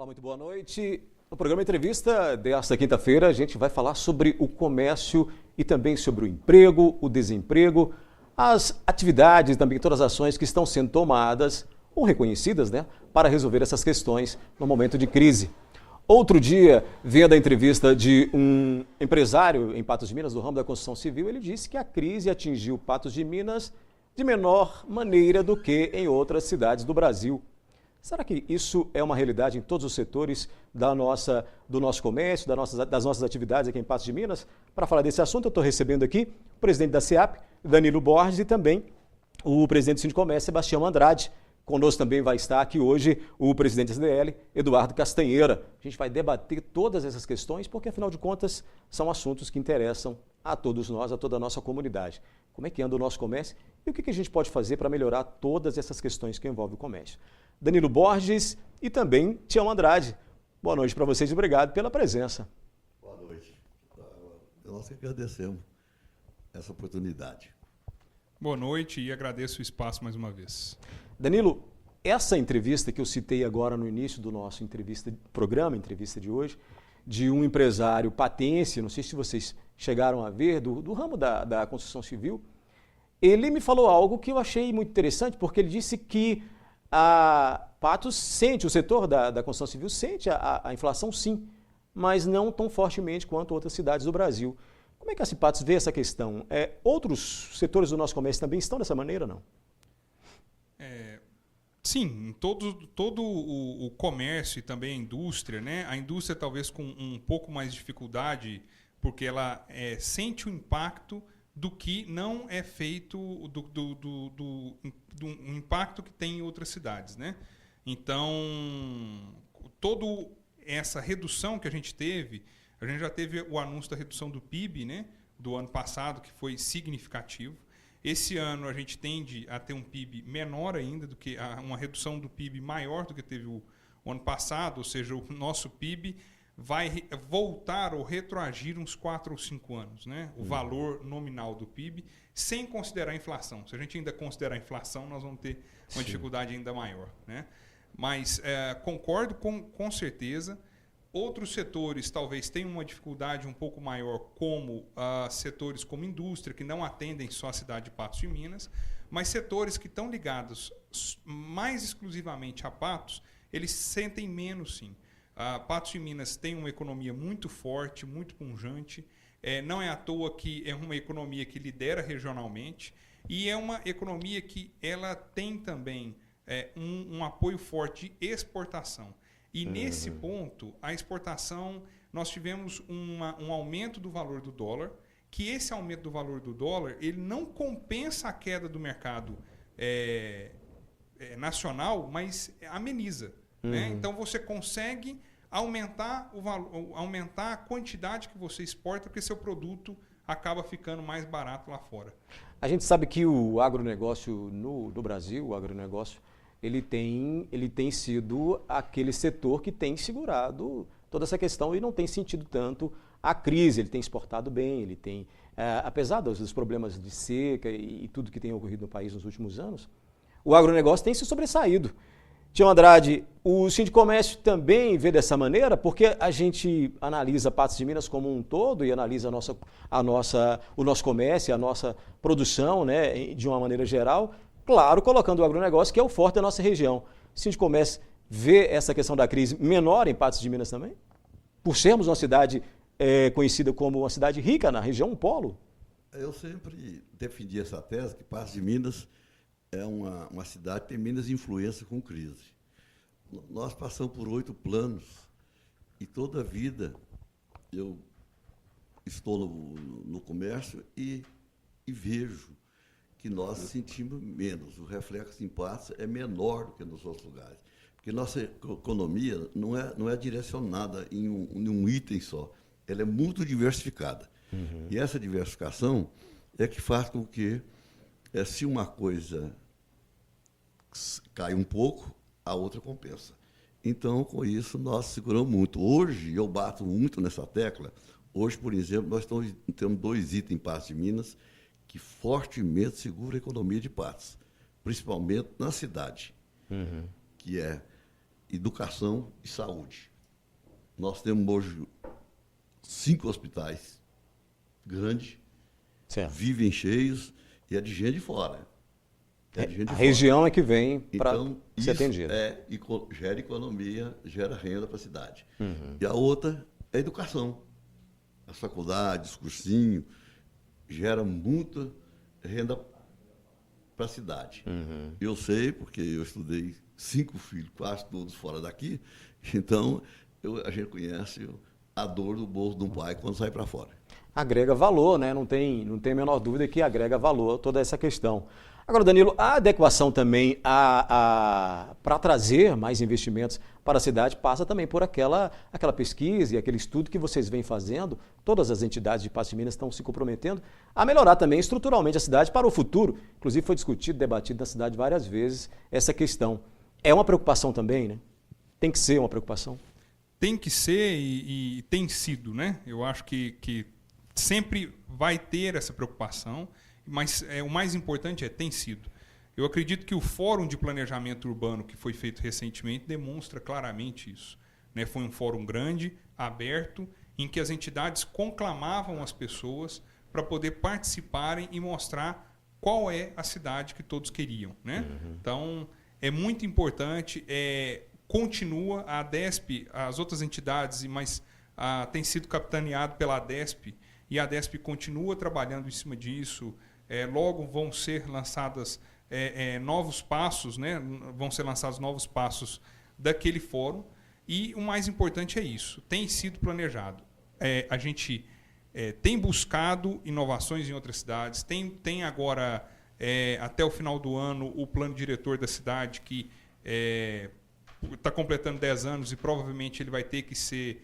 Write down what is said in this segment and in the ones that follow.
Olá, muito boa noite. No programa Entrevista desta quinta-feira, a gente vai falar sobre o comércio e também sobre o emprego, o desemprego, as atividades e também todas as ações que estão sendo tomadas ou reconhecidas, para resolver essas questões no momento de crise. Outro dia, vendo a entrevista de um empresário em Patos de Minas, do ramo da construção civil, ele disse que a crise atingiu Patos de Minas de menor maneira do que em outras cidades do Brasil. Será que isso é uma realidade em todos os setores do nosso comércio, das nossas atividades aqui em Patos de Minas? Para falar desse assunto, eu estou recebendo aqui o presidente da SEAP, Danilo Borges, e também o presidente do Sindicomércio, Sebastião Andrade. Conosco também vai estar aqui hoje o presidente da SDL, Eduardo Castanheira. A gente vai debater todas essas questões, porque afinal de contas são assuntos que interessam a todos nós, a toda a nossa comunidade. Como é que anda o nosso comércio e o que a gente pode fazer para melhorar todas essas questões que envolvem o comércio. Danilo Borges e também Tião Andrade. Boa noite para vocês e obrigado pela presença. Boa noite. Nós que agradecemos essa oportunidade. Boa noite e agradeço o espaço mais uma vez. Danilo, essa entrevista que eu citei agora no início do nosso programa de hoje, de um empresário patense, não sei se vocês chegaram a ver, do ramo da construção civil, ele me falou algo que eu achei muito interessante, porque ele disse que a Patos sente, o setor da construção civil sente a inflação sim, mas não tão fortemente quanto outras cidades do Brasil. Como é que a Patos vê essa questão? Outros setores do nosso comércio também estão dessa maneira, não? Sim, todo o comércio e também a indústria, né? A indústria talvez com um pouco mais de dificuldade, porque ela sente o impacto do que não é feito, do impacto que tem em outras cidades, né? Então, toda essa redução que a gente já teve o anúncio da redução do PIB, né, do ano passado, que foi significativo. Esse ano a gente tende a ter um PIB menor ainda, uma redução do PIB maior do que teve o ano passado, ou seja, o nosso PIB vai voltar ou retroagir uns 4 ou 5 anos, né? O valor nominal do PIB, sem considerar a inflação. Se a gente ainda considerar a inflação, nós vamos ter uma dificuldade ainda maior, né? Mas concordo com certeza. Outros setores talvez tenham uma dificuldade um pouco maior, como setores como indústria, que não atendem só a cidade de Patos de Minas, mas setores que estão ligados mais exclusivamente a Patos, eles sentem menos, sim. Patos de Minas tem uma economia muito forte, muito pujante, não é à toa que é uma economia que lidera regionalmente e é uma economia que ela tem também um apoio forte de exportação. E nesse ponto, a exportação, nós tivemos um aumento do valor do dólar, que esse aumento do valor do dólar ele não compensa a queda do mercado nacional, mas ameniza. Né? Então você consegue aumentar aumentar a quantidade que você exporta, porque seu produto acaba ficando mais barato lá fora. A gente sabe que o agronegócio no Brasil, o agronegócio, ele tem sido aquele setor que tem segurado toda essa questão e não tem sentido tanto a crise. Ele tem exportado bem, ele tem, apesar dos problemas de seca e tudo que tem ocorrido no país nos últimos anos, o agronegócio tem se sobressaído. Tião Andrade, o Sindicomércio também vê dessa maneira, porque a gente analisa Patos de Minas como um todo e analisa o nosso comércio, a nossa produção, né, de uma maneira geral, claro, colocando o agronegócio, que é o forte da nossa região. O Sindicomércio vê essa questão da crise menor em Patos de Minas também? Por sermos uma cidade conhecida como uma cidade rica na região, um polo? Eu sempre defendi essa tese, que Patos de Minas é uma cidade que tem menos influência com crise. Nós passamos por 8 planos e toda a vida eu estou no comércio e vejo que nós sentimos menos. O reflexo em Patos é menor do que nos outros lugares. Porque nossa economia não é direcionada em um item só. Ela é muito diversificada. E essa diversificação é que faz com que, se uma coisa cai um pouco, a outra compensa. Então, com isso, nós seguramos muito. Hoje, eu bato muito nessa tecla. Hoje, por exemplo, nós temos 2 itens em Patos de Minas que fortemente segura a economia de Patos, principalmente na cidade, que é educação e saúde. Nós temos hoje 5 hospitais grandes, Certo. vivem cheios, e é de gente de fora. É de gente de A fora. região é que vem para Então, ser isso atendida. gera economia, gera renda para a cidade. Uhum. E a outra é a educação. As faculdades, os cursinhos, gera muita renda para a cidade. Uhum. Eu sei, porque eu estudei 5 filhos, quase todos fora daqui, então a gente conhece a dor do bolso de um pai quando sai para fora. Agrega valor, né? Não tem a menor dúvida que agrega valor toda essa questão. Agora, Danilo, a adequação também para trazer mais investimentos para a cidade passa também por aquela pesquisa e aquele estudo que vocês vêm fazendo. Todas as entidades de Patos de Minas estão se comprometendo a melhorar também estruturalmente a cidade para o futuro. Inclusive foi discutido, debatido na cidade várias vezes essa questão. É uma preocupação também, né? Tem que ser uma preocupação. Tem que ser e tem sido, né? Eu acho que sempre vai ter essa preocupação, mas o mais importante tem sido. Eu acredito que o Fórum de Planejamento Urbano que foi feito recentemente demonstra claramente isso, né? Foi um fórum grande, aberto, em que as entidades conclamavam as pessoas para poder participarem e mostrar qual é a cidade que todos queriam, né? Uhum. Então, é muito importante, continua a ADESP, as outras entidades, mas tem sido capitaneado pela ADESP, e a ADESP continua trabalhando em cima disso. Logo vão ser lançadas novos passos, né? Vão ser lançados novos passos daquele fórum, e o mais importante é isso, tem sido planejado. A gente tem buscado inovações em outras cidades, tem agora, até o final do ano, o plano diretor da cidade, que está completando 10 anos e provavelmente ele vai ter que ser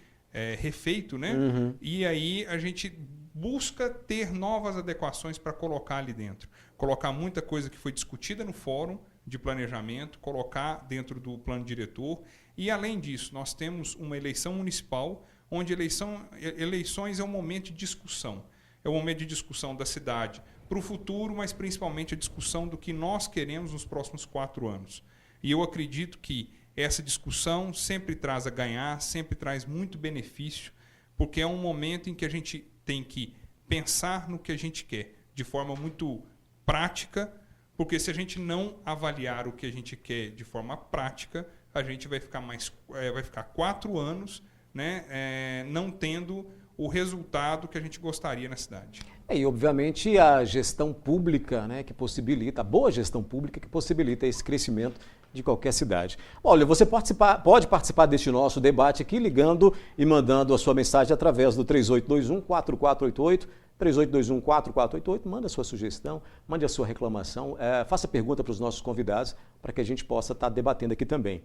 refeito, né? Uhum. E aí a gente busca ter novas adequações para colocar ali dentro. Colocar muita coisa que foi discutida no fórum de planejamento, colocar dentro do plano diretor. E, além disso, nós temos uma eleição municipal, onde eleições é um momento de discussão. É um momento de discussão da cidade para o futuro, mas principalmente a discussão do que nós queremos nos próximos 4 anos. E eu acredito que essa discussão sempre traz a ganhar, sempre traz muito benefício, porque é um momento em que a gente tem que pensar no que a gente quer, de forma muito prática, porque se a gente não avaliar o que a gente quer de forma prática, a gente vai ficar 4 anos, né, não tendo o resultado que a gente gostaria na cidade. E, obviamente, a gestão pública, né, que possibilita, a boa gestão pública que possibilita esse crescimento de qualquer cidade. Olha, você pode participar deste nosso debate aqui ligando e mandando a sua mensagem através do 3821-4488, 3821-4488, manda a sua sugestão, mande a sua reclamação, faça pergunta para os nossos convidados para que a gente possa estar debatendo aqui também.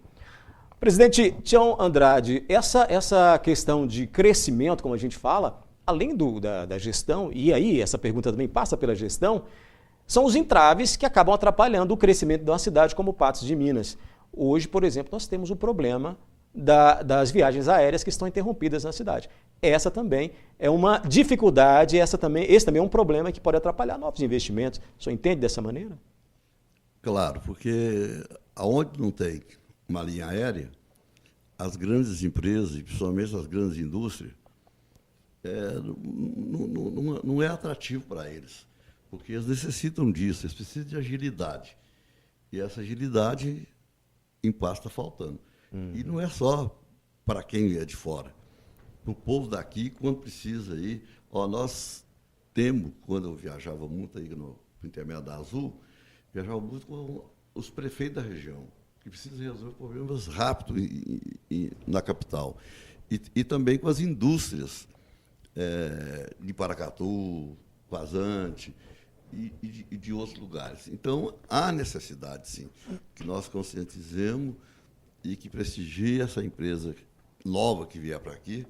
Presidente Tião Andrade, essa questão de crescimento, como a gente fala, além da gestão, e aí essa pergunta também passa pela gestão, são os entraves que acabam atrapalhando o crescimento de uma cidade como Patos de Minas. Hoje, por exemplo, nós temos o problema das viagens aéreas que estão interrompidas na cidade. Essa também é uma dificuldade, esse também é um problema que pode atrapalhar novos investimentos. O senhor entende dessa maneira? Claro, porque aonde não tem uma linha aérea, as grandes empresas, e principalmente as grandes indústrias, não é atrativo para eles. Porque eles necessitam disso, eles precisam de agilidade. E essa agilidade em Patos está faltando. E não é só para quem é de fora. Para o povo daqui, quando precisa ir. Nós temos, quando eu viajava muito aí no intermédio da Azul, viajava muito com os prefeitos da região, que precisam resolver problemas rápido na capital. E também com as indústrias de Paracatu, Vazante, e de outros lugares. Então, há necessidade, sim, que nós conscientizemos e que prestigie essa empresa nova que vier para aqui,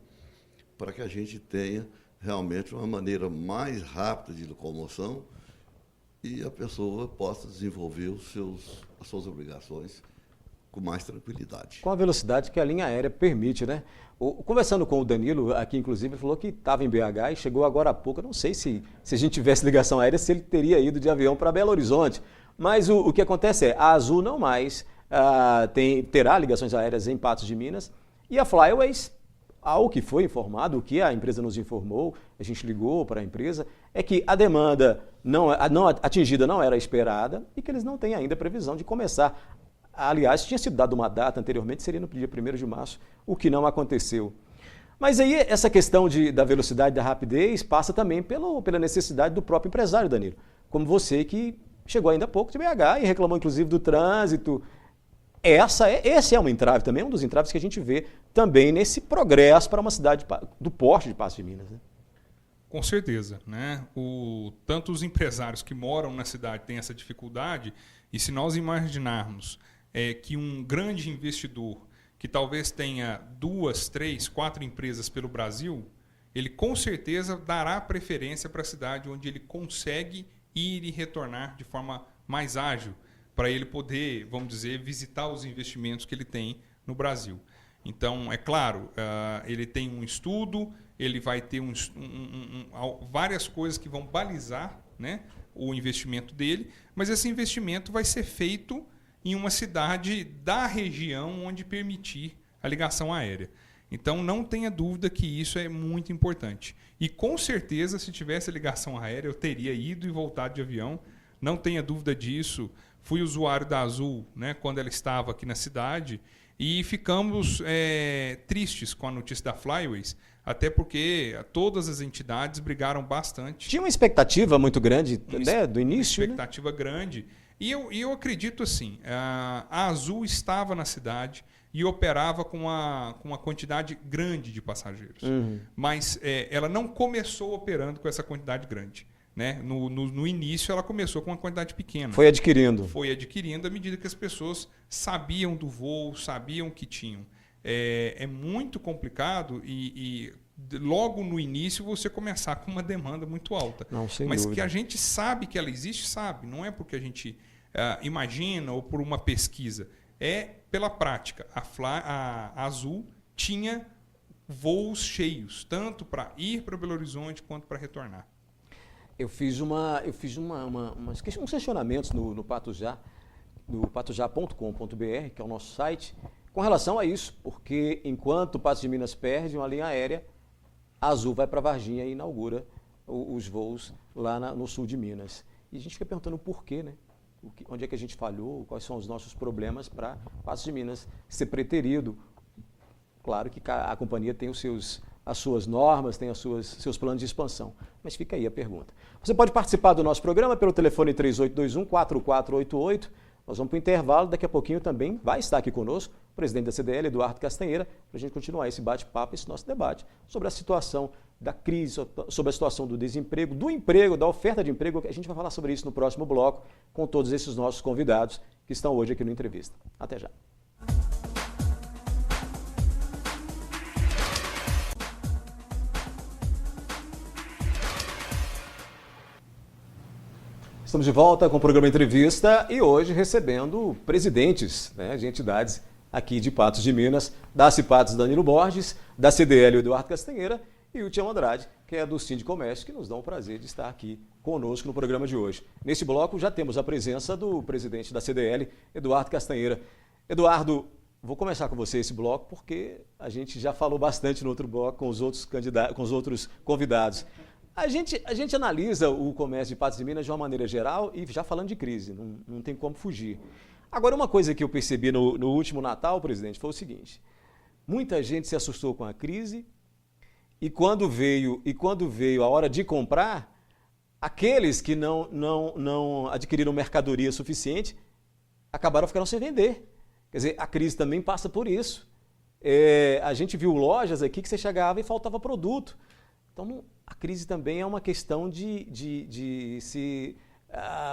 para que a gente tenha realmente uma maneira mais rápida de locomoção e a pessoa possa desenvolver as suas obrigações com mais tranquilidade. Com a velocidade que a linha aérea permite, né? Conversando com o Danilo, aqui inclusive, ele falou que estava em BH e chegou agora há pouco. Eu não sei se a gente tivesse ligação aérea, se ele teria ido de avião para Belo Horizonte. Mas o que acontece a Azul não mais terá ligações aéreas em Patos de Minas. E a Flyways, ao que foi informado, o que a empresa nos informou, a gente ligou para a empresa, é que a demanda não atingida não era esperada e que eles não têm ainda previsão de começar. Aliás, tinha sido dada uma data anteriormente, seria no dia 1º de março, o que não aconteceu. Mas aí essa questão da velocidade, da rapidez, passa também pela necessidade do próprio empresário, Danilo. Como você que chegou ainda há pouco de BH e reclamou inclusive do trânsito. Esse é um entrave também, um dos entraves que a gente vê também nesse progresso para uma cidade do porte de Patos de Minas. Né? Com certeza. Né? Tanto os empresários que moram na cidade têm essa dificuldade, e se nós imaginarmos que um grande investidor que talvez tenha 2, 3, 4 empresas pelo Brasil, ele com certeza dará preferência para a cidade onde ele consegue ir e retornar de forma mais ágil, para ele poder, vamos dizer, visitar os investimentos que ele tem no Brasil. Então, é claro, ele tem um estudo, ele vai ter várias coisas que vão balizar, né, o investimento dele, mas esse investimento vai ser feito em uma cidade da região onde permitir a ligação aérea. Então, não tenha dúvida que isso é muito importante. E, com certeza, se tivesse a ligação aérea, eu teria ido e voltado de avião. Não tenha dúvida disso. Fui usuário da Azul, né, quando ela estava aqui na cidade, e ficamos tristes com a notícia da Flyways, até porque todas as entidades brigaram bastante. Tinha uma expectativa muito grande, né, do início. Uma expectativa grande. E eu acredito assim, a Azul estava na cidade e operava com uma quantidade grande de passageiros. Uhum. Mas ela não começou operando com essa quantidade grande. Né? No início ela começou com uma quantidade pequena. Foi adquirindo. Foi adquirindo à medida que as pessoas sabiam do voo, sabiam que tinham. É muito complicado e logo no início você começar com uma demanda muito alta. Não, sem Mas dúvida. Que a gente sabe que ela existe, sabe. Não é porque a gente imagina ou por uma pesquisa. É pela prática. A Azul tinha voos cheios, tanto para ir para Belo Horizonte quanto para retornar. Eu fiz uns questionamentos no Patujá, no patujá.com.br, que é o nosso site, com relação a isso, porque enquanto o Patos de Minas perde uma linha aérea, a Azul vai para Varginha e inaugura os voos lá no sul de Minas. E a gente fica perguntando por quê, né? Onde é que a gente falhou, quais são os nossos problemas para Patos de Minas ser preterido. Claro que a companhia tem as suas normas, tem seus planos de expansão. Mas fica aí a pergunta. Você pode participar do nosso programa pelo telefone 3821-4488. Nós vamos para o intervalo, daqui a pouquinho também vai estar aqui conosco o presidente da CDL, Eduardo Castanheira, para a gente continuar esse bate-papo, esse nosso debate sobre a situação da crise, sobre a situação do desemprego, do emprego, da oferta de emprego. A gente vai falar sobre isso no próximo bloco com todos esses nossos convidados que estão hoje aqui no Entrevista. Até já. Estamos de volta com o programa Entrevista e hoje recebendo presidentes, né, de entidades aqui de Patos de Minas, da Cipatos Danilo Borges, da CDL Eduardo Castanheira e o Tião Andrade, que é do Sindicomércio, que nos dão o prazer de estar aqui conosco no programa de hoje. Nesse bloco já temos a presença do presidente da CDL, Eduardo Castanheira. Eduardo, vou começar com você esse bloco porque a gente já falou bastante no outro bloco com os outros candidatos, com os outros convidados. A gente analisa o comércio de Patos de Minas de uma maneira geral e já falando de crise, não tem como fugir. Agora, uma coisa que eu percebi no último Natal, presidente, foi o seguinte: muita gente se assustou com a crise e quando veio a hora de comprar, aqueles que não adquiriram mercadoria suficiente acabaram ficando sem vender. Quer dizer, a crise também passa por isso. A gente viu lojas aqui que você chegava e faltava produto. Então, a crise também é uma questão de se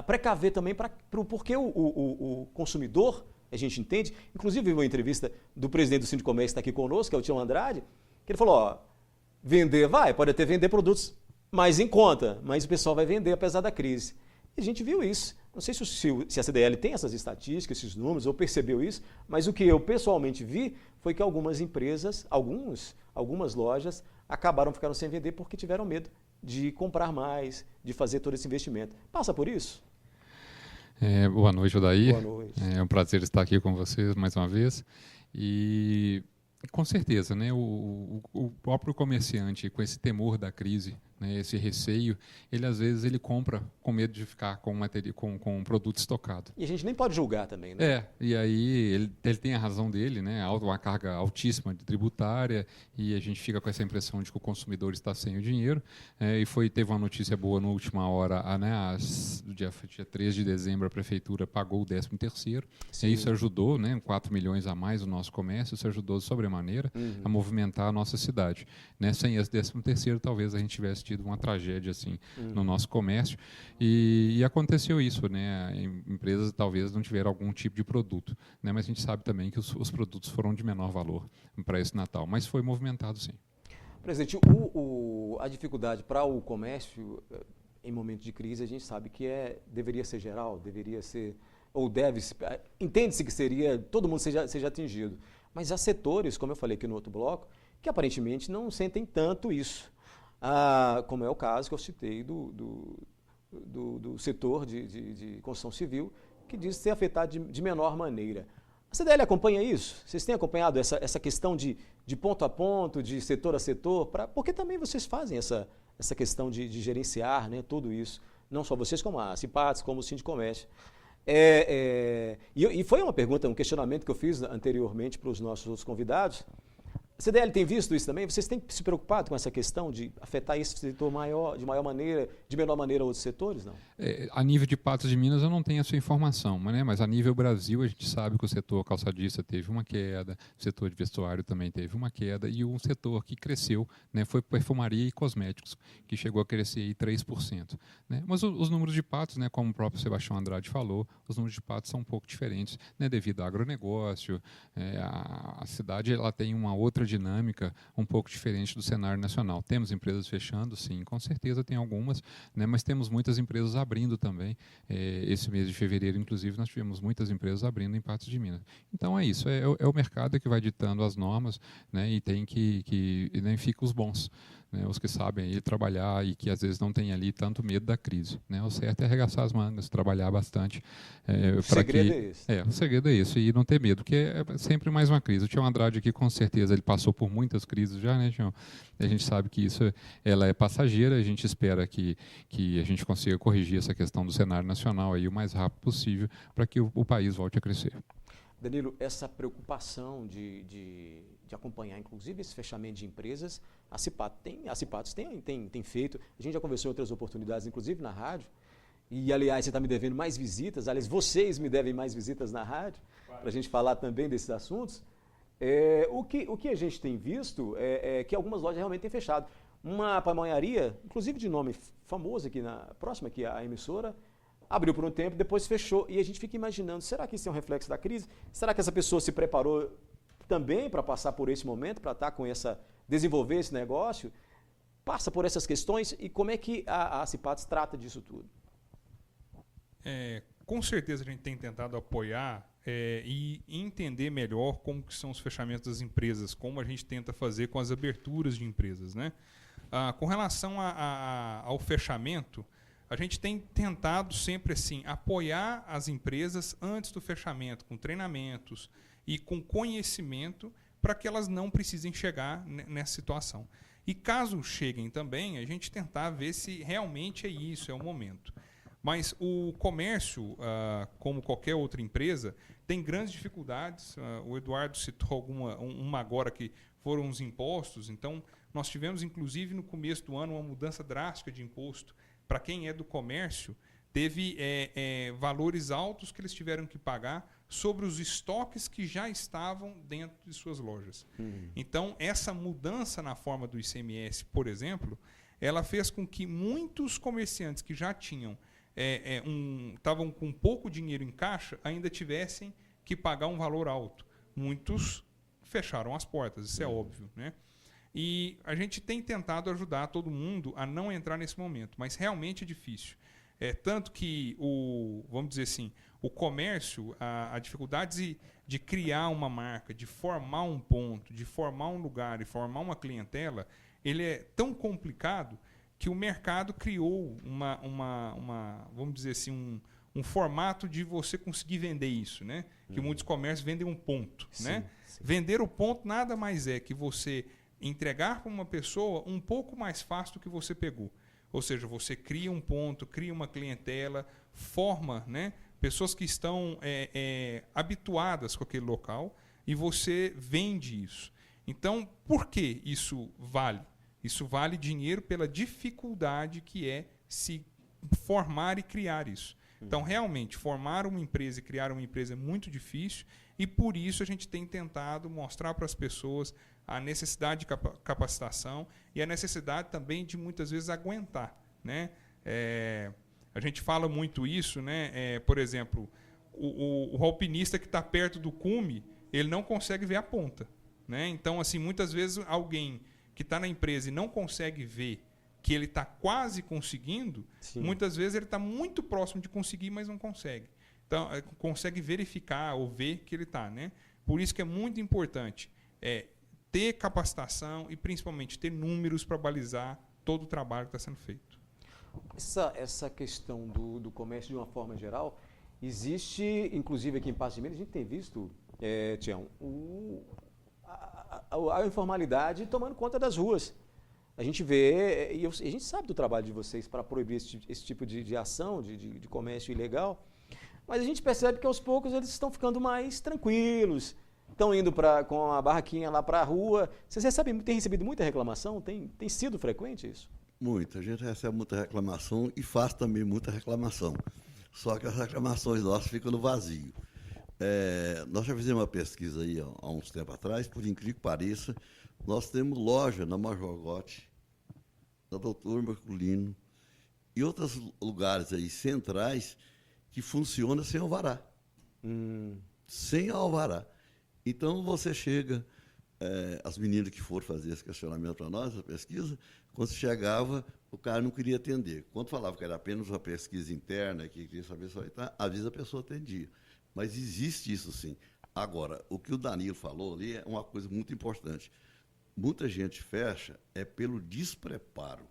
precaver também porque o consumidor, a gente entende, inclusive uma entrevista do presidente do Sindicomércio que está aqui conosco, que é o Tião Andrade, que ele falou, vender pode até vender produtos mais em conta, mas o pessoal vai vender apesar da crise. E a gente viu isso. Não sei se a CDL tem essas estatísticas, esses números, ou percebeu isso, mas o que eu pessoalmente vi foi que algumas empresas, algumas lojas, acabaram ficando sem vender porque tiveram medo de comprar mais, de fazer todo esse investimento. Passa por isso? Boa noite, Odair. Boa noite. É um prazer estar aqui com vocês mais uma vez. E com certeza, né, o próprio comerciante, com esse temor da crise, né, esse receio, ele às vezes ele compra com medo de ficar com um produto estocado. E a gente nem pode julgar também, né? E aí ele tem a razão dele, né, uma carga altíssima de tributária, e a gente fica com essa impressão de que o consumidor está sem o dinheiro. Teve uma notícia boa na última hora, no dia 3 de dezembro, a prefeitura pagou o 13º, e isso ajudou, né, 4 milhões a mais o nosso comércio, isso ajudou de sobremaneira a movimentar a nossa cidade. Né? Sem esse 13º, talvez a gente tivesse tido uma tragédia assim no nosso comércio, e aconteceu isso, né? Empresas talvez não tiveram algum tipo de produto, né? Mas a gente sabe também que os produtos foram de menor valor para esse Natal, mas foi movimentado sim. Presidente, a dificuldade para o comércio em momento de crise, a gente sabe que deveria ser geral, deveria ser, ou entende-se que todo mundo seja atingido, mas há setores, como eu falei aqui no outro bloco, que aparentemente não sentem tanto isso. Como é o caso que eu citei do setor de construção civil, que diz ser afetado de menor maneira. A CDL acompanha isso? Vocês têm acompanhado essa questão de ponto a ponto, de setor a setor? Porque também vocês fazem essa questão de gerenciar, né, tudo isso. Não só vocês, como a Cipates, como o Sindicomércio. E foi uma pergunta, um questionamento que eu fiz anteriormente para os nossos outros convidados. A CDL tem visto isso também? Vocês têm se preocupado com essa questão de afetar esse setor de maior maneira, de menor maneira outros setores? Não? A nível de Patos de Minas eu não tenho essa informação, mas a nível Brasil a gente sabe que o setor calçadista teve uma queda, o setor de vestuário também teve uma queda, e um setor que cresceu, né, foi perfumaria e cosméticos, que chegou a crescer aí 3%. Né? Mas os números de Patos, né, como o próprio Sebastião Andrade falou, os números de Patos são um pouco diferentes, né, devido ao agronegócio. A cidade ela tem uma outra dinâmica um pouco diferente do cenário nacional. Temos empresas fechando, sim, com certeza tem algumas, né, mas temos muitas empresas abrindo também. Esse mês de fevereiro, inclusive, nós tivemos muitas empresas abrindo em Patos de Minas. Então é isso, é o mercado que vai ditando as normas, né, e tem que fica os bons, né, os que sabem aí trabalhar e que às vezes não tem ali tanto medo da crise. Né? O certo é arregaçar as mangas, trabalhar bastante. O segredo é esse. O segredo é isso, e não ter medo, porque é sempre mais uma crise. O Tião Andrade aqui, com certeza, ele passou por muitas crises já, né, Tião? A gente sabe que ela é passageira, a gente espera que a gente consiga corrigir essa questão do cenário nacional aí o mais rápido possível para que o país volte a crescer. Danilo, essa preocupação de acompanhar, inclusive, esse fechamento de empresas, a Cipates tem feito, a gente já conversou em outras oportunidades, inclusive na rádio, e, aliás, você está me devendo mais visitas, aliás, vocês me devem mais visitas na rádio, para a gente falar também desses assuntos. O que a gente tem visto é que algumas lojas realmente têm fechado. Uma pamonharia, inclusive de nome famoso aqui próxima aqui à emissora, abriu por um tempo, depois fechou, e a gente fica imaginando, será que isso é um reflexo da crise? Será que essa pessoa se preparou também para passar por esse momento, para estar desenvolver esse negócio? Passa por essas questões, e como é que a Cipates trata disso tudo? Com certeza a gente tem tentado apoiar e entender melhor como que são os fechamentos das empresas, como a gente tenta fazer com as aberturas de empresas. Né? Com relação ao fechamento, a gente tem tentado sempre assim apoiar as empresas antes do fechamento, com treinamentos e com conhecimento, para que elas não precisem chegar nessa situação. E caso cheguem também, a gente tentar ver se realmente é isso, é o momento. Mas o comércio, como qualquer outra empresa, tem grandes dificuldades. O Eduardo citou uma agora que foram os impostos. Então, nós tivemos, inclusive, no começo do ano, uma mudança drástica de imposto. Para quem é do comércio, teve valores altos que eles tiveram que pagar sobre os estoques que já estavam dentro de suas lojas. Então, essa mudança na forma do ICMS, por exemplo, ela fez com que muitos comerciantes que já tinham estavam com pouco dinheiro em caixa, ainda tivessem que pagar um valor alto. Muitos fecharam as portas, isso é óbvio. Né? E a gente tem tentado ajudar todo mundo a não entrar nesse momento, mas realmente é difícil. Tanto que, vamos dizer assim, o comércio, a dificuldade de criar uma marca, de formar um ponto, de formar um lugar, de formar uma clientela, ele é tão complicado que o mercado criou vamos dizer assim, um formato de você conseguir vender isso, né? Que muitos comércios vendem um ponto, né? Sim. Vender o ponto nada mais é que você entregar para uma pessoa um pouco mais fácil do que você pegou. Ou seja, você cria um ponto, cria uma clientela, forma, né, pessoas que estão habituadas com aquele local e você vende isso. Então, por que isso vale? Isso vale dinheiro pela dificuldade que é se formar e criar isso. Então, realmente, formar uma empresa e criar uma empresa é muito difícil e, por isso, a gente tem tentado mostrar para as pessoas a necessidade de capacitação e a necessidade também de, muitas vezes, aguentar, né? A gente fala muito isso, né? Por exemplo, o alpinista que está perto do cume, ele não consegue ver a ponta, né? Então, assim, muitas vezes, alguém que está na empresa e não consegue ver que ele está quase conseguindo, Sim. muitas vezes ele está muito próximo de conseguir, mas não consegue. Então, consegue verificar ou ver que ele está, né? Por isso que é muito importante ter capacitação e, principalmente, ter números para balizar todo o trabalho que está sendo feito. Essa questão do comércio, de uma forma geral, existe, inclusive aqui em Patos de Minas, a gente tem visto, Tião, a informalidade tomando conta das ruas. A gente vê, e a gente sabe do trabalho de vocês para proibir esse tipo de ação, de comércio ilegal, mas a gente percebe que aos poucos eles estão ficando mais tranquilos, estão indo com a barraquinha lá para a rua. Vocês tem recebido muita reclamação? Tem sido frequente isso? Muita. A gente recebe muita reclamação e faz também muita reclamação. Só que as reclamações nossas ficam no vazio. Nós já fizemos uma pesquisa aí há uns tempos atrás, por incrível que pareça, nós temos loja na Major Gotti, na Doutor Merculino e outros lugares aí centrais que funcionam sem alvará. Sem alvará. Então, você chega, as meninas que foram fazer esse questionamento para nós, a pesquisa, quando chegava, o cara não queria atender. Quando falava que era apenas uma pesquisa interna, que queria saber só, às vezes a pessoa atendia. Mas existe isso sim. Agora, o que o Danilo falou ali é uma coisa muito importante. Muita gente fecha pelo despreparo.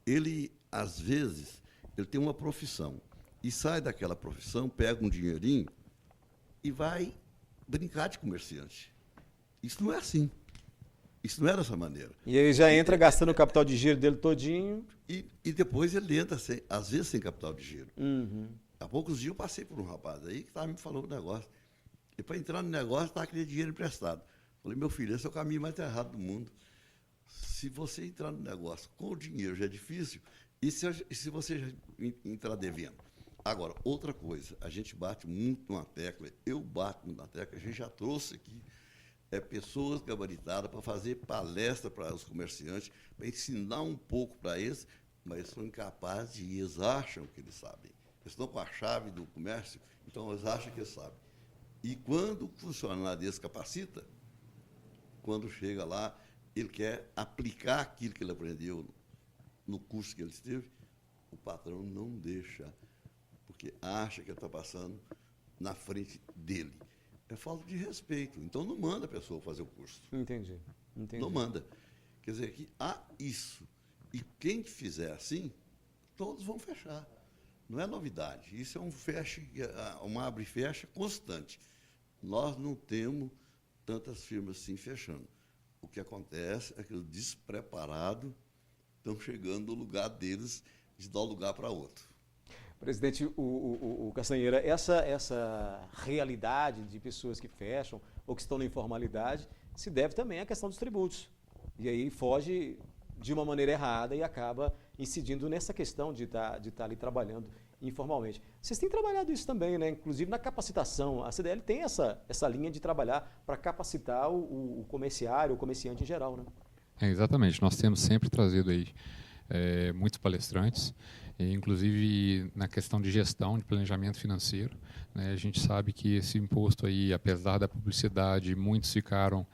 Ele, às vezes, ele tem uma profissão e sai daquela profissão, pega um dinheirinho e vai brincar de comerciante. Isso não é assim. Isso não é dessa maneira. E ele já entra gastando o capital de giro dele todinho. E depois ele entra, às vezes, sem capital de giro. Uhum. Há poucos dias eu passei por um rapaz aí que estava me falando um negócio. E para entrar no negócio, estava querendo dinheiro emprestado. Falei, meu filho, esse é o caminho mais errado do mundo. Se você entrar no negócio com o dinheiro já é difícil, e se você já entrar devendo? Agora, outra coisa, a gente bate muito numa tecla, eu bato muito na tecla, a gente já trouxe aqui pessoas gabaritadas para fazer palestra para os comerciantes, para ensinar um pouco para eles, mas eles são incapazes e eles acham que eles sabem. Eles estão com a chave do comércio, então eles acham que eles sabem. E quando o funcionário desse capacita, quando chega lá, ele quer aplicar aquilo que ele aprendeu no curso que ele esteve, o patrão não deixa, porque acha que ele está passando na frente dele. É falta de respeito. Então, não manda a pessoa fazer o curso. Entendi. Não manda. Quer dizer, que há isso. E quem fizer assim, todos vão fechar. Não é novidade. Isso é um abre e fecha constante. Nós não temos tantas firmas assim fechando. O que acontece é que os despreparados estão chegando no lugar deles de dar o lugar para outro. Presidente, o Castanheira, essa realidade de pessoas que fecham ou que estão na informalidade se deve também à questão dos tributos. E aí foge de uma maneira errada e acaba incidindo nessa questão de estar ali trabalhando informalmente. Vocês têm trabalhado isso também, né? Inclusive na capacitação. A CDL tem essa linha de trabalhar para capacitar o comerciário, o comerciante em geral, né? Exatamente. Nós temos sempre trazido aí muitos palestrantes, inclusive na questão de gestão, de planejamento financeiro, né? A gente sabe que esse imposto aí, apesar da publicidade, muitos ficaram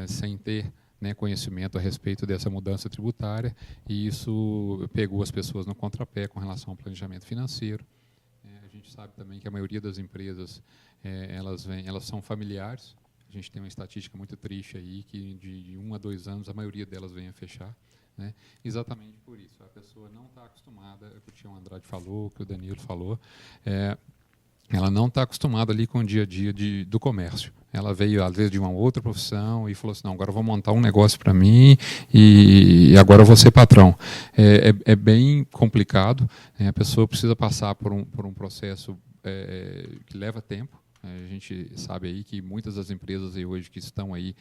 sem ter, né, conhecimento a respeito dessa mudança tributária, e isso pegou as pessoas no contrapé com relação ao planejamento financeiro. A gente sabe também que a maioria das empresas elas são familiares. A gente tem uma estatística muito triste aí que de 1 a 2 anos a maioria delas vem a fechar, né? Exatamente por isso. A pessoa não está acostumada, o que o Tião Andrade falou, o que o Danilo falou, ela não está acostumada ali com o dia a dia do comércio. Ela veio, às vezes, de uma outra profissão e falou assim, não, agora eu vou montar um negócio para mim e agora eu vou ser patrão. É bem complicado, né? A pessoa precisa passar por um processo que leva tempo. A gente sabe aí que muitas das empresas aí hoje que estão aí,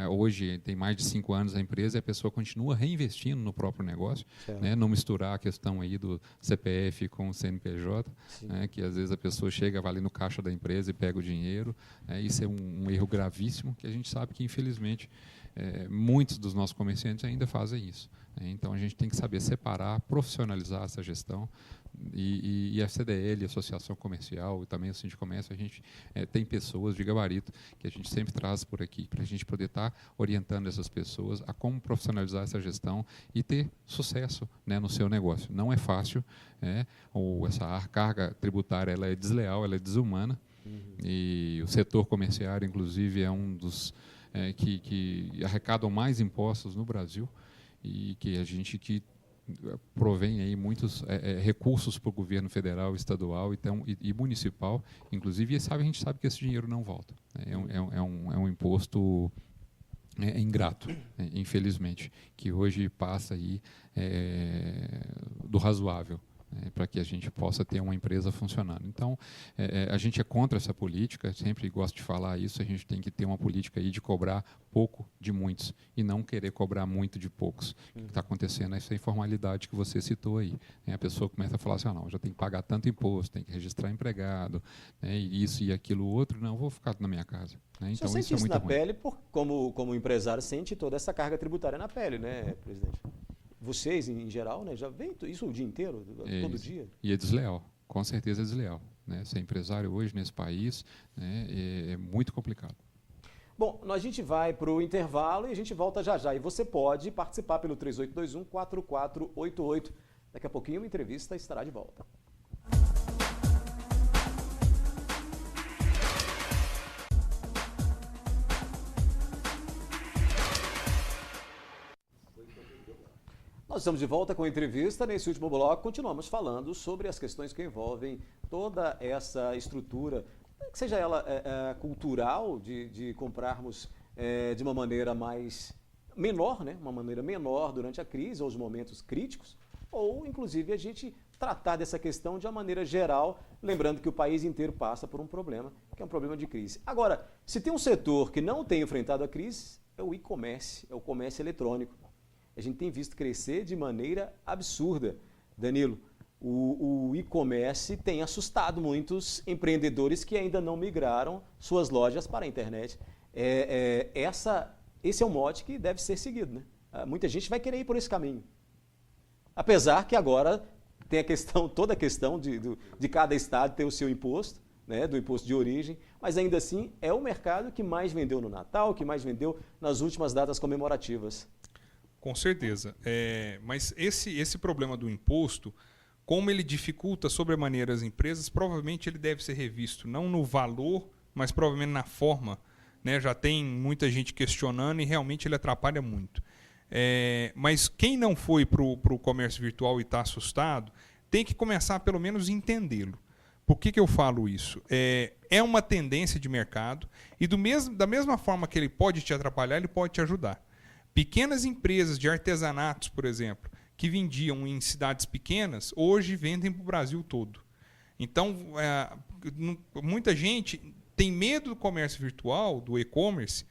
hoje tem mais de 5 anos a empresa e a pessoa continua reinvestindo no próprio negócio, né? Não misturar a questão aí do CPF com o CNPJ, né? Que às vezes a pessoa chega, vai ali no caixa da empresa e pega o dinheiro, né? Isso é um erro gravíssimo que a gente sabe que, infelizmente, muitos dos nossos comerciantes ainda fazem isso, né? Então, a gente tem que saber separar, profissionalizar essa gestão. E a CDL, a Associação Comercial, e também o Sindicomércio, a gente tem pessoas de gabarito que a gente sempre traz por aqui, para a gente poder estar orientando essas pessoas a como profissionalizar essa gestão e ter sucesso, né, no seu negócio. Não é fácil, ou essa carga tributária ela é desleal, ela é desumana, e o setor comerciário, inclusive, é um dos que arrecadam mais impostos no Brasil, e que a gente provém aí muitos recursos para o governo federal, estadual e municipal, inclusive, e a gente sabe que esse dinheiro não volta. É um imposto ingrato, infelizmente, que hoje passa aí do razoável, para que a gente possa ter uma empresa funcionando. Então, a gente é contra essa política, sempre gosto de falar isso, a gente tem que ter uma política aí de cobrar pouco de muitos e não querer cobrar muito de poucos. O que está acontecendo é essa informalidade que você citou aí. A pessoa começa a falar assim, não, já tem que pagar tanto imposto, tem que registrar empregado, e isso e aquilo outro, não, vou ficar na minha casa. Então, você sente isso é muito na ruim. pele, como empresário, sente toda essa carga tributária na pele, né, presidente? Vocês, em geral, né, já vem isso o dia inteiro, todo dia? E é desleal, com certeza é desleal, né? Ser empresário hoje nesse país, né, é muito complicado. Bom, a gente vai para o intervalo e a gente volta já já. E você pode participar pelo 3821-4488. Daqui a pouquinho a entrevista estará de volta. Nós estamos de volta com a entrevista. Nesse último bloco, continuamos falando sobre as questões que envolvem toda essa estrutura, que seja ela cultural, de comprarmos de uma maneira menor, né? Uma maneira menor durante a crise ou os momentos críticos, ou inclusive a gente tratar dessa questão de uma maneira geral, lembrando que o país inteiro passa por um problema, que é um problema de crise. Agora, se tem um setor que não tem enfrentado a crise, é o e-commerce, é o comércio eletrônico. A gente tem visto crescer de maneira absurda. Danilo, o e-commerce tem assustado muitos empreendedores que ainda não migraram suas lojas para a internet. Esse é um mote que deve ser seguido, né? Muita gente vai querer ir por esse caminho. Apesar que agora tem toda a questão de cada estado ter o seu imposto, né, do imposto de origem, mas ainda assim é o mercado que mais vendeu no Natal, que mais vendeu nas últimas datas comemorativas. Com certeza. Mas esse problema do imposto, como ele dificulta sobremaneira as empresas, provavelmente ele deve ser revisto não no valor, mas provavelmente na forma, né? Já tem muita gente questionando e realmente ele atrapalha muito. Mas quem não foi para o comércio virtual e está assustado, tem que começar a pelo menos entendê-lo. Por que eu falo isso? É uma tendência de mercado e da mesma forma que ele pode te atrapalhar, ele pode te ajudar. Pequenas empresas de artesanatos, por exemplo, que vendiam em cidades pequenas, hoje vendem para o Brasil todo. Então, muita gente tem medo do comércio virtual, do e-commerce,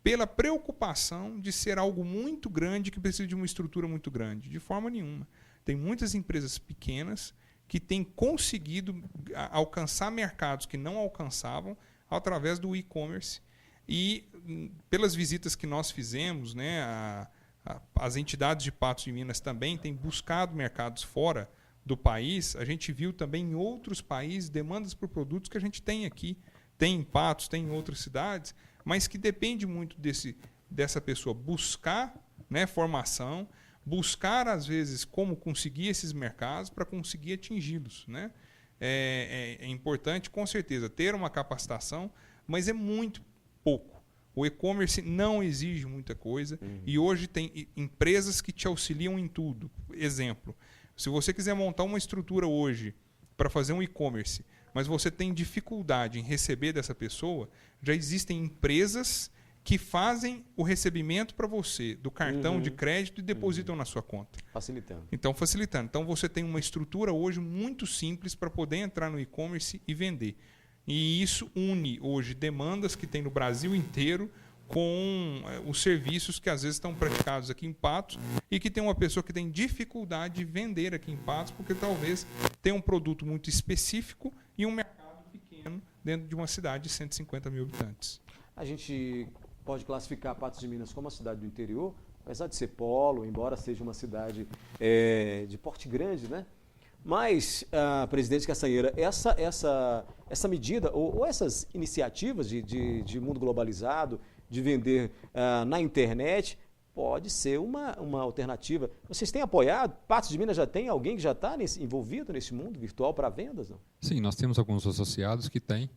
pela preocupação de ser algo muito grande que precisa de uma estrutura muito grande. De forma nenhuma. Tem muitas empresas pequenas que têm conseguido alcançar mercados que não alcançavam através do e-commerce. E pelas visitas que nós fizemos, né, as entidades de Patos de Minas também têm buscado mercados fora do país. A gente viu também em outros países demandas por produtos que a gente tem aqui. Tem em Patos, tem em outras cidades, mas que depende muito dessa pessoa buscar, né, formação, buscar, às vezes, como conseguir esses mercados para conseguir atingi-los, né? É importante, com certeza, ter uma capacitação, mas é muito pouco. O e-commerce não exige muita coisa e hoje tem empresas que te auxiliam em tudo. Exemplo, se você quiser montar uma estrutura hoje para fazer um e-commerce, mas você tem dificuldade em receber dessa pessoa, já existem empresas que fazem o recebimento para você do cartão de crédito e depositam na sua conta. Facilitando. Então, facilitando. Então, você tem uma estrutura hoje muito simples para poder entrar no e-commerce e vender. E isso une hoje demandas que tem no Brasil inteiro com os serviços que às vezes estão praticados aqui em Patos e que tem uma pessoa que tem dificuldade de vender aqui em Patos porque talvez tenha um produto muito específico e um mercado pequeno dentro de uma cidade de 150 mil habitantes. A gente pode classificar Patos de Minas como uma cidade do interior, apesar de ser polo, embora seja uma cidade de porte grande, né? Mas, presidente Castanheira, essa medida ou essas iniciativas de mundo globalizado, de vender na internet, pode ser uma alternativa. Vocês têm apoiado? Patos de Minas já tem alguém que já está envolvido nesse mundo virtual para vendas? Não? Sim, nós temos alguns associados que têm,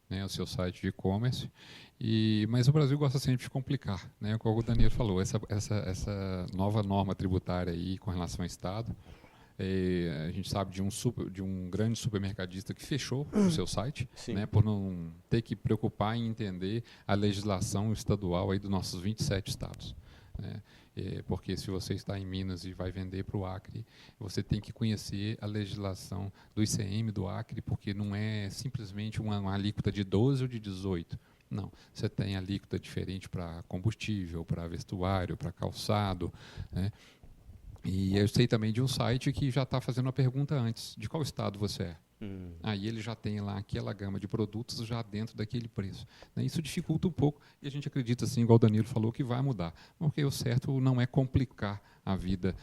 né, o seu site de e-commerce, mas o Brasil gosta sempre de complicar, né? Como o Daniel falou, essa nova norma tributária aí com relação ao Estado, a gente sabe de um grande supermercadista que fechou o seu site, né, por não ter que preocupar em entender a legislação estadual aí dos nossos 27 estados. Né? Porque se você está em Minas e vai vender para o Acre, você tem que conhecer a legislação do ICM do Acre, porque não é simplesmente uma alíquota de 12 ou de 18. Não, você tem alíquota diferente para combustível, para vestuário, para calçado, né? E eu sei também de um site que já está fazendo a pergunta antes, de qual estado você é? Aí ele já tem lá aquela gama de produtos já dentro daquele preço. Né? Isso dificulta um pouco e a gente acredita, assim, igual o Danilo falou, que vai mudar. Porque o certo não é complicar a vida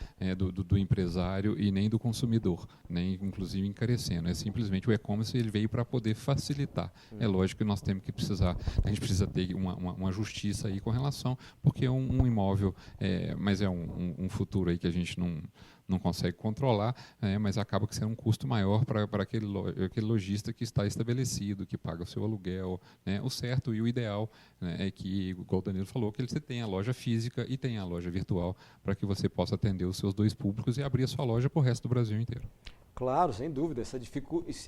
do empresário e nem do consumidor, nem inclusive encarecendo. É simplesmente o e-commerce, ele veio para poder facilitar. É lógico que nós temos que a gente precisa ter uma justiça aí com relação, porque é um imóvel, mas é um futuro aí que a gente não consegue controlar, mas acaba que sendo um custo maior para aquele lojista que está estabelecido, que paga o seu aluguel. Né? O certo e o ideal, né, é que, igual o Danilo falou, que você tenha a loja física e tenha a loja virtual para que você possa atender os seus dois públicos e abrir a sua loja para o resto do Brasil inteiro. Claro, sem dúvida.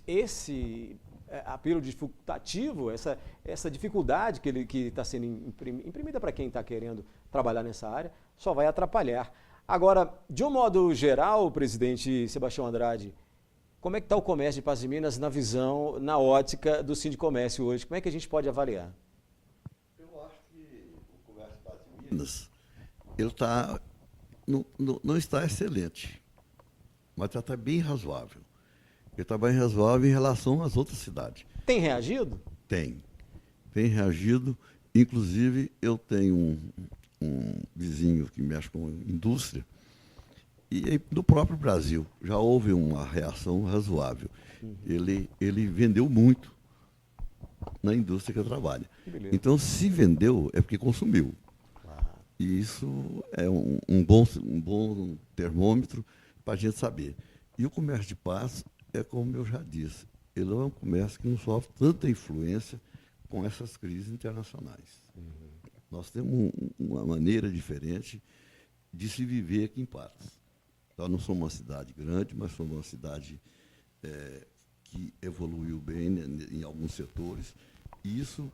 Esse apelo dificultativo, essa dificuldade que está sendo imprimida para quem está querendo trabalhar nessa área, só vai atrapalhar. Agora, de um modo geral, presidente Sebastião Andrade, como é que está o comércio de Patos de Minas na visão, na ótica do Sindicomércio hoje? Como é que a gente pode avaliar? Eu acho que o comércio de Patos de Minas, ele não está excelente, mas está bem razoável. Ele está bem razoável em relação às outras cidades. Tem reagido? Tem reagido. Inclusive, eu tenho um vizinho que mexe com indústria, e no próprio Brasil já houve uma reação razoável. Ele vendeu muito na indústria que eu trabalho. Então, se vendeu, é porque consumiu. E isso é um bom termômetro para a gente saber. E o comércio de Patos é como eu já disse, ele é um comércio que não sofre tanta influência com essas crises internacionais. Nós temos uma maneira diferente de se viver aqui em Patos. Nós não somos uma cidade grande, mas somos uma cidade que evoluiu bem, né, em alguns setores. E isso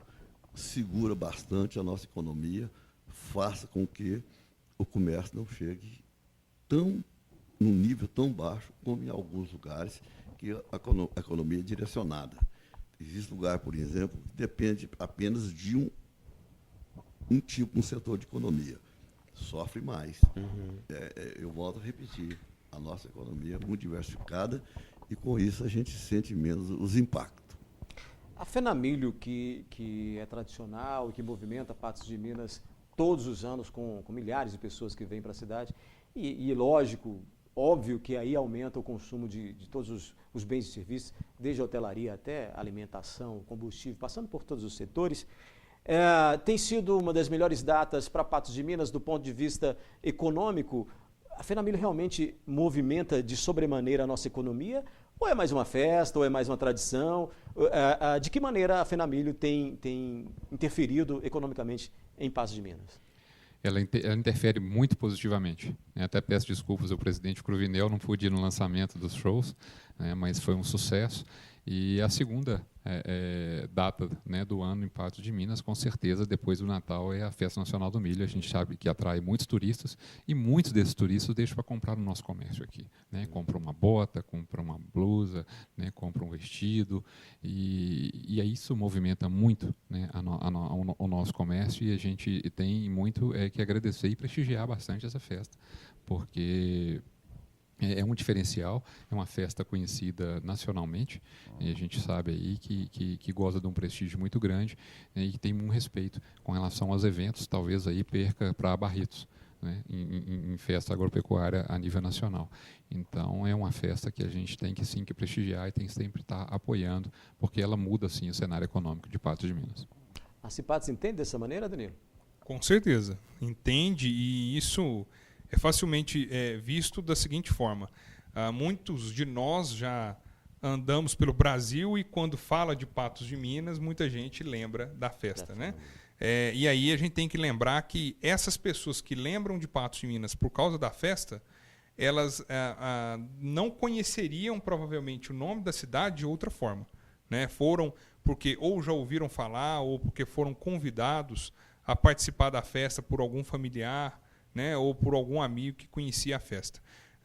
segura bastante a nossa economia, faça com que o comércio não chegue num nível tão baixo como em alguns lugares que a economia é direcionada. Existe lugar, por exemplo, que depende apenas de um setor de economia. Sofre mais. Eu volto a repetir, a nossa economia é muito diversificada e, com isso, a gente sente menos os impactos. A Fenamilho, que é tradicional e que movimenta Patos de Minas todos os anos com milhares de pessoas que vêm para a cidade, e lógico, óbvio que aí aumenta o consumo de todos os bens e serviços, desde a hotelaria até alimentação, combustível, passando por todos os setores. Tem sido uma das melhores datas para Patos de Minas do ponto de vista econômico. A Fenamilho realmente movimenta de sobremaneira a nossa economia Ou é mais uma festa, ou é mais uma tradição? De que maneira a FENAMILHO tem interferido economicamente em Paços de Minas? Ela interfere muito positivamente. Até peço desculpas ao presidente Cruvinel, não pude ir no lançamento dos shows, mas foi um sucesso. E a segunda data, do ano em Paços de Minas, com certeza, depois do Natal, é a Festa Nacional do Milho. A gente sabe que atrai muitos turistas e muitos desses turistas deixam para comprar no nosso comércio aqui. Compram uma bota, compram uma blusa, compram um vestido e isso movimenta muito o nosso comércio e a gente tem muito que agradecer e prestigiar bastante essa festa, porque é um diferencial, é uma festa conhecida nacionalmente, e a gente sabe aí que goza de um prestígio muito grande, e que tem um respeito com relação aos eventos, talvez aí perca para Barretos, em festa agropecuária a nível nacional. Então é uma festa que a gente tem que sim que prestigiar e tem que sempre estar apoiando, porque ela muda sim o cenário econômico de Patos de Minas. A Cipatos entende dessa maneira, Danilo? Com certeza, entende, e isso é facilmente visto da seguinte forma. Muitos de nós já andamos pelo Brasil e quando fala de Patos de Minas, muita gente lembra da festa, né? E aí a gente tem que lembrar que essas pessoas que lembram de Patos de Minas por causa da festa, elas não conheceriam provavelmente o nome da cidade de outra forma, né? Foram porque ou já ouviram falar ou porque foram convidados a participar da festa por algum familiar, ou por algum amigo que conhecia a festa.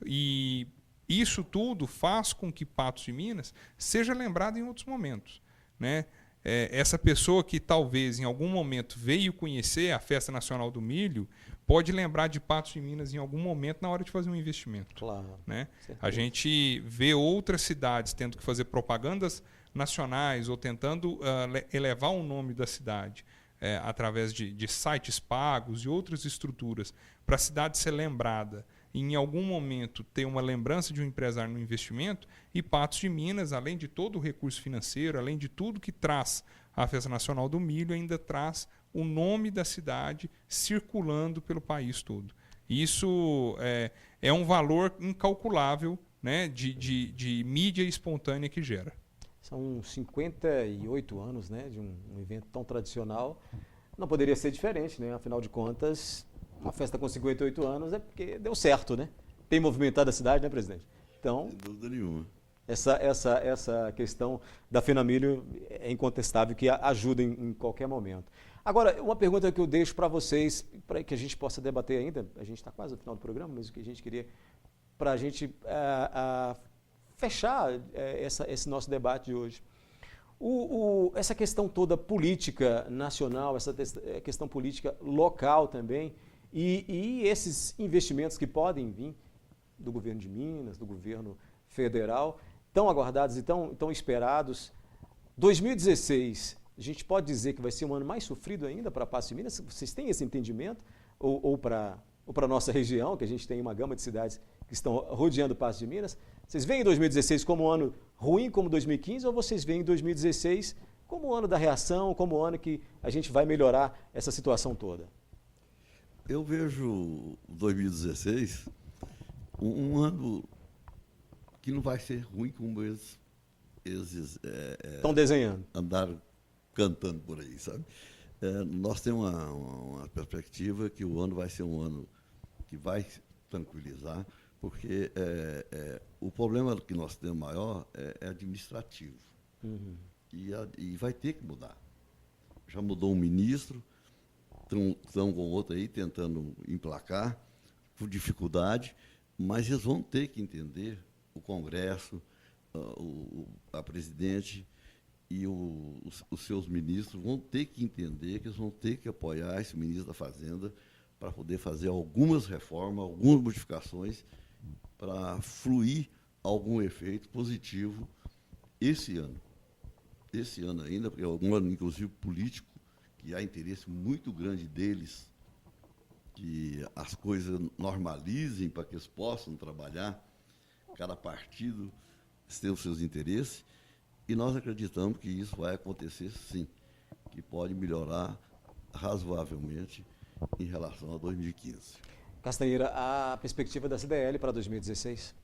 E isso tudo faz com que Patos de Minas seja lembrado em outros momentos, né? Essa pessoa que talvez em algum momento veio conhecer a Festa Nacional do Milho pode lembrar de Patos de Minas em algum momento na hora de fazer um investimento. Claro. Né? A gente vê outras cidades tendo que fazer propagandas nacionais ou tentando elevar o nome da cidade através de sites pagos e outras estruturas para a cidade ser lembrada e em algum momento ter uma lembrança de um empresário no investimento, e Patos de Minas, além de todo o recurso financeiro, além de tudo que traz a Festa Nacional do Milho, ainda traz o nome da cidade circulando pelo país todo. Isso é um valor incalculável, né, de mídia espontânea que gera. São 58 anos, né, de um evento tão tradicional. Não poderia ser diferente, né? Afinal de contas, uma festa com 58 anos é porque deu certo, né? Tem movimentado a cidade, né, presidente? Então, sem dúvida nenhuma. Essa questão da FENAMILHO é incontestável, que ajuda em qualquer momento. Agora, uma pergunta que eu deixo para vocês, para que a gente possa debater ainda, a gente está quase no final do programa, mas o que a gente queria, para a gente fechar esse nosso debate de hoje. Essa questão toda política nacional, essa questão política local também, e esses investimentos que podem vir do governo de Minas, do governo federal, tão aguardados e tão esperados. 2016, a gente pode dizer que vai ser um ano mais sofrido ainda para Paços de Minas? Vocês têm esse entendimento? Ou para a nossa região, que a gente tem uma gama de cidades que estão rodeando Paços de Minas? Vocês veem 2016 como um ano ruim, como 2015, ou vocês veem 2016 como o ano da reação, como o ano que a gente vai melhorar essa situação toda? Eu vejo 2016 um ano que não vai ser ruim como eles estão desenhando. Andaram cantando por aí, sabe? Nós temos uma perspectiva que o ano vai ser um ano que vai tranquilizar, porque o problema que nós temos maior é administrativo. Uhum. E vai ter que mudar. Já mudou um ministro, estão com outro aí tentando emplacar, com dificuldade, mas eles vão ter que entender, o Congresso, a presidente e os seus ministros vão ter que entender que eles vão ter que apoiar esse ministro da Fazenda para poder fazer algumas reformas, algumas modificações para fluir algum efeito positivo esse ano. Esse ano ainda, porque é um ano, inclusive, político, que há interesse muito grande deles que as coisas normalizem para que eles possam trabalhar, cada partido tem os seus interesses, e nós acreditamos que isso vai acontecer sim, que pode melhorar razoavelmente em relação a 2015. Castanheira, a perspectiva da CDL para 2016?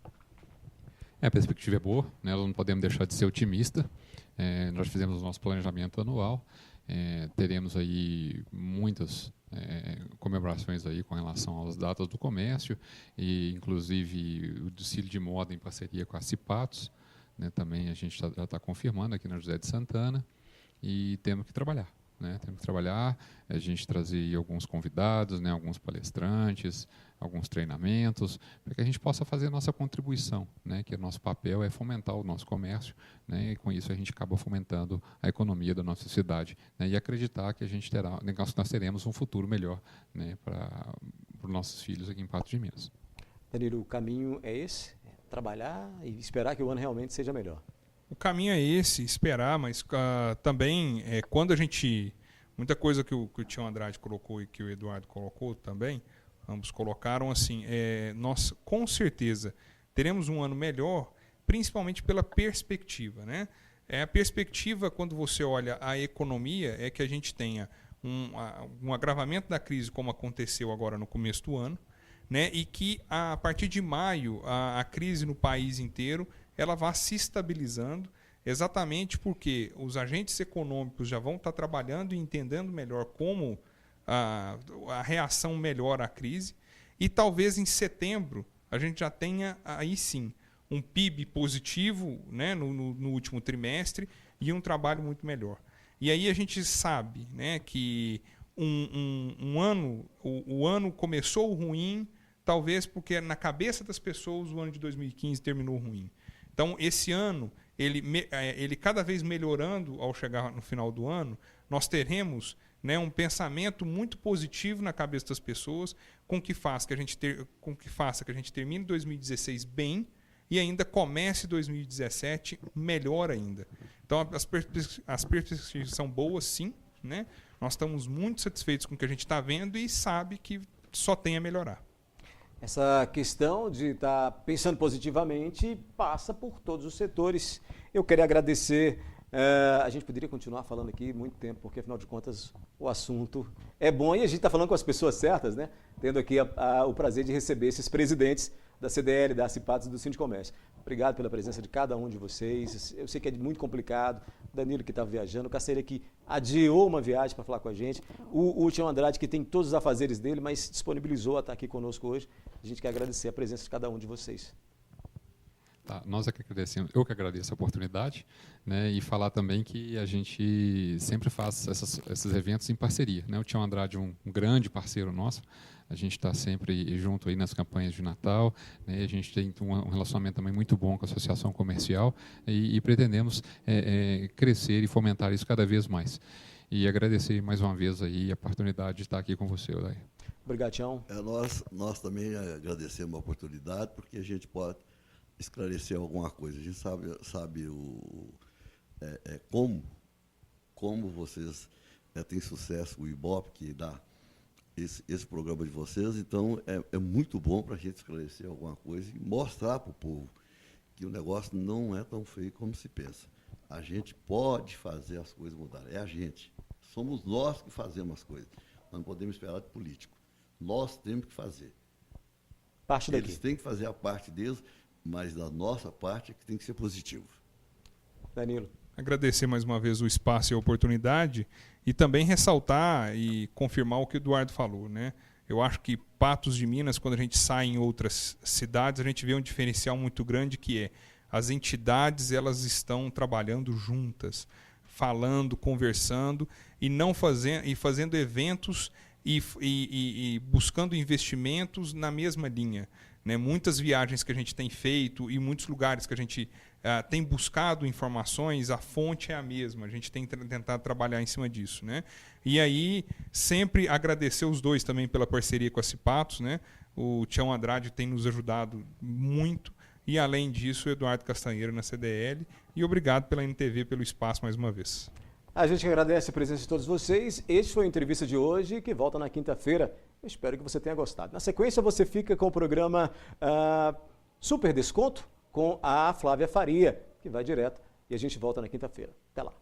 A perspectiva é boa, né? Nós não podemos deixar de ser otimista. Nós fizemos o nosso planejamento anual, teremos aí muitas comemorações aí com relação às datas do comércio, e inclusive o desfile de moda em parceria com a Cipatos, né? Também a gente já está confirmando aqui na José de Santana, e temos que trabalhar. Temos que trabalhar, a gente trazer alguns convidados, né, alguns palestrantes, alguns treinamentos, para que a gente possa fazer a nossa contribuição, né, que o nosso papel é fomentar o nosso comércio, né, e com isso a gente acaba fomentando a economia da nossa cidade, né, e acreditar que nós teremos um futuro melhor, né, para os nossos filhos aqui em Patos de Minas. Danilo, o caminho é esse? Trabalhar e esperar que o ano realmente seja melhor. O caminho é esse, esperar, mas também, quando a gente... Muita coisa que o Tião Andrade colocou e que o Eduardo colocou também, ambos colocaram, assim, nós com certeza teremos um ano melhor, principalmente pela perspectiva, né? A perspectiva, quando você olha a economia, é que a gente tenha um agravamento da crise, como aconteceu agora no começo do ano, né? E que a partir de maio a crise no país inteiro ela vai se estabilizando, exatamente porque os agentes econômicos já vão estar trabalhando e entendendo melhor como a reação melhor à crise, e talvez em setembro a gente já tenha, aí sim, um PIB positivo, né, no último trimestre, e um trabalho muito melhor. E aí a gente sabe, né, que o ano começou ruim, talvez porque na cabeça das pessoas o ano de 2015 terminou ruim. Então, esse ano, ele cada vez melhorando ao chegar no final do ano, nós teremos, né, um pensamento muito positivo na cabeça das pessoas, com que faça que a gente termine 2016 bem e ainda comece 2017 melhor ainda. Então, as perspectivas são boas, sim, né? Nós estamos muito satisfeitos com o que a gente está vendo e sabe que só tem a melhorar. Essa questão de estar pensando positivamente passa por todos os setores. Eu queria agradecer, a gente poderia continuar falando aqui muito tempo, porque afinal de contas o assunto é bom e a gente está falando com as pessoas certas, né? Tendo aqui o prazer de receber esses presidentes da CDL, da Cipatos e do Sindicomércio. Obrigado pela presença de cada um de vocês. Eu sei que é muito complicado. Danilo, que estava viajando, o Caceira, que adiou uma viagem para falar com a gente, o Tião Andrade, que tem todos os afazeres dele, mas disponibilizou a estar aqui conosco hoje. A gente quer agradecer a presença de cada um de vocês. Tá, nós é que agradecemos, eu que agradeço a oportunidade, né, e falar também que a gente sempre faz esses eventos em parceria, né? O Tião Andrade é um grande parceiro nosso, a gente está sempre junto aí nas campanhas de Natal, né? A gente tem um relacionamento também muito bom com a Associação Comercial e pretendemos crescer e fomentar isso cada vez mais. E agradecer mais uma vez aí a oportunidade de estar aqui com você, Odair. Obrigado, Tião. Nós também agradecemos a oportunidade, porque a gente pode esclarecer alguma coisa. A gente sabe como vocês têm sucesso, o Ibope, que dá esse programa de vocês. Então, é muito bom para a gente esclarecer alguma coisa e mostrar para o povo que o negócio não é tão feio como se pensa. A gente pode fazer as coisas mudarem. É a gente. Somos nós que fazemos as coisas. Nós não podemos esperar de político. Nós temos que fazer. Parte daqui. Eles têm que fazer a parte deles, mas da nossa parte é que tem que ser positivo. Danilo. Agradecer mais uma vez o espaço e a oportunidade e também ressaltar e confirmar o que o Eduardo falou, né? Eu acho que Patos de Minas, quando a gente sai em outras cidades, a gente vê um diferencial muito grande, que é as entidades, elas estão trabalhando juntas, falando, conversando e fazendo eventos e buscando investimentos na mesma linha, né? Muitas viagens que a gente tem feito e muitos lugares que a gente tem buscado informações, a fonte é a mesma, a gente tem tentado trabalhar em cima disso, né? E aí, sempre agradecer os dois também pela parceria com a Cipatos, né? O Tião Andrade tem nos ajudado muito, e além disso, o Eduardo Castanheira na CDL, e obrigado pela NTV pelo espaço mais uma vez. A gente agradece a presença de todos vocês. Este foi a entrevista de hoje, que volta na quinta-feira. Eu espero que você tenha gostado. Na sequência, você fica com o programa Super Desconto com a Flávia Faria, que vai direto. E a gente volta na quinta-feira. Até lá.